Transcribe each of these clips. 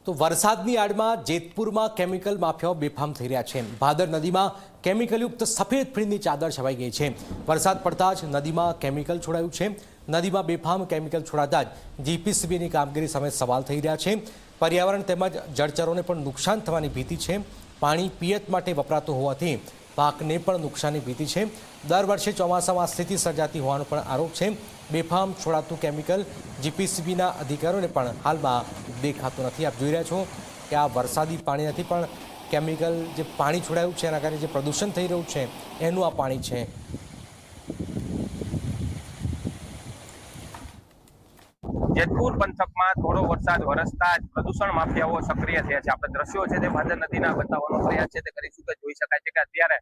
તો વરસાદની આડમાં જેતપુરમાં કેમિકલ માફિયાઓ બેફામ થઈ રહ્યા છે। ભાદર નદીમાં કેમિકલયુક્ત સફેદ ફીણની ચાદર છવાઈ ગઈ છે। વરસાદ પડતા જ નદીમાં કેમિકલ છોડાયું છે। નદીમાં બેફામ કેમિકલ છોડાતા જ જીપીસીબીની કામગીરી સામે સવાલ થઈ રહ્યા છે। પર્યાવરણ તેમજ જળચરોને પણ નુકસાન થવાની ભીતિ છે। પાણી પિયત માટે વપરાતું હોવાથી પાકને પણ નુકસાનની ભીતિ છે। દર વર્ષે ચોમાસામાં સ્થિતિ સર્જાતી હોવાનો પણ આરોપ છે। બેફામ છોડાતું કેમિકલ જીપીસીબીના અધિકારીઓને પણ હાલમાં દેખાતું નથી। આપ જોઈ રહ્યા છો કે આ વરસાદી પાણી નથી પણ કેમિકલ જે પાણી છોડાયું છે એના કારણે જે પ્રદૂષણ થઈ રહ્યું છે એનું આ પાણી છે। જેતપુર પંથકમાં થોડો વરસાદ વરસતા જ પ્રદૂષણ માફિયાઓ સક્રિય થયા છે। આપણે દ્રશ્યો છે તે ભાદર નદીના બતાવવાનો પ્રયાસ છે તે કરીશું તો જોઈ શકાય છે કે અત્યારે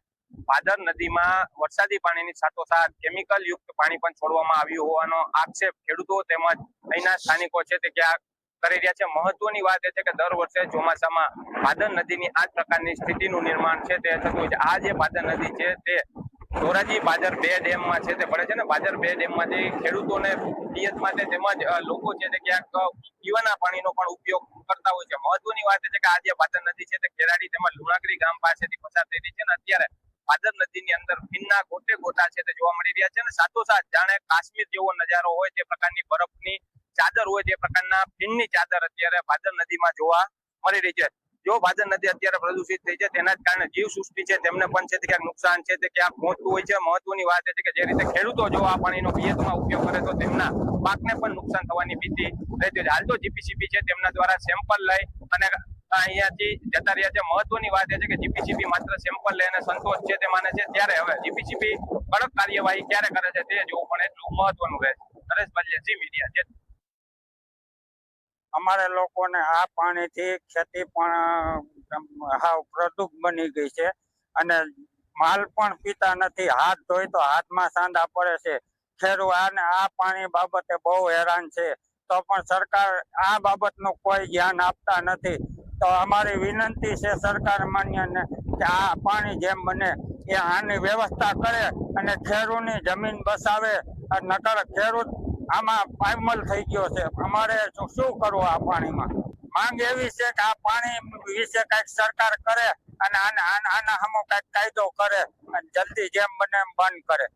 ભાદર નદીમાં વરસાદી પાણીની સાથોસાથ કેમિકલ યુક્ત પાણી પણ છોડવામાં આવ્યું હોવાનો આક્ષેપ ખેડૂતો તેમજ અહીંના સ્થાનિકો છે તે ક્યાં કરી રહ્યા છે। મહત્વની વાત એ છે કે દર વર્ષે ચોમાસામાં ભાદર નદીની આ જ પ્રકારની સ્થિતિનું નિર્માણ છે તે થતું હોય છે। આ જે ભાદર નદી છે તે ધોરાજી ભાદર 2 ડેમમાં છે તે પડે છે ને ભાદર 2 ડેમમાંથી ખેડૂતોને પિયત માટે તેમજ લોકો છે તે ક્યાંક પીવાના પાણીનો પણ ઉપયોગ કરતા હોય છે। મહત્વની વાત છે કે આ જે ભાદર નદી છે તે ખેરાડી તેમજ લુણાગરી ગામ પાસેથી પસાર થઈ રહી છે અને અત્યારે ભાદર નદીની અંદર ફીણના ગોટે ગોટા છે તે જોવા મળી રહ્યા છે અને સાથોસાથ જાણે કાશ્મીર જેવો નજારો હોય તે પ્રકારની બરફની ચાદર હોય તે પ્રકારના ફીણની ચાદર અત્યારે ભાદર નદીમાં જોવા મળી રહી છે। જો ભાદર નદી અત્યારે પ્રદૂષિત થઈ છે તેના જ કારણે જીવ સૃષ્ટિ છે તેમને પણ છે તે ક્યાંક નુકસાન છે તે ક્યાંક પહોંચતું હોય છે। મહત્વની વાત એ છે કે જે રીતે ખેડૂતો જો આ પાણીનો પિયતમાં ઉપયોગ કરે તો તેમના પાકને પણ નુકસાન થવાની ભીતિ રહેતી હોય છે। હાલ તો જીપીસીબી છે તેમના દ્વારા સેમ્પલ લઈ અને અહીંયાથી જતા રહ્યા છે। મહત્વની વાત એ છે કે જીપીસીબી માત્ર સેમ્પલ લઈ અને સંતોષ છે તે માને છે ત્યારે હવે જીપીસીબી કડક કાર્યવાહી ક્યારે કરે છે તે જોવું પણ એટલું મહત્વનું રહે છે। નરેશ બાલિયા, ઝી મીડિયા। અમારે લોકોને આ પાણીથી ખેતી પણ હાવ પ્રદૂષિત બની ગઈ છે અને માલ પણ પીતા નથી। હાથ ધોઈ તો હાથમાં સાંધા પડે છે। ખેડૂત આ પાણી બાબતે બહુ હેરાન છે તો પણ સરકાર આ બાબતનું કોઈ ધ્યાન આપતા નથી। તો અમારી વિનંતી છે સરકાર માન્યને કે આ પાણી જેમ બને એ આની વ્યવસ્થા કરે અને ખેડૂતની જમીન બસાવે। નકર ખેડૂત આમાં પાયમલ થઈ ગયો છે। અમારે શું કરવું આ પાણીમાં? માંગ એવી છે કે આ પાણી વિશે કઈક સરકાર કરે અને આના સામે કઈક કાયદો કરે અને જલ્દી જેમ બને એમ બંધ કરે।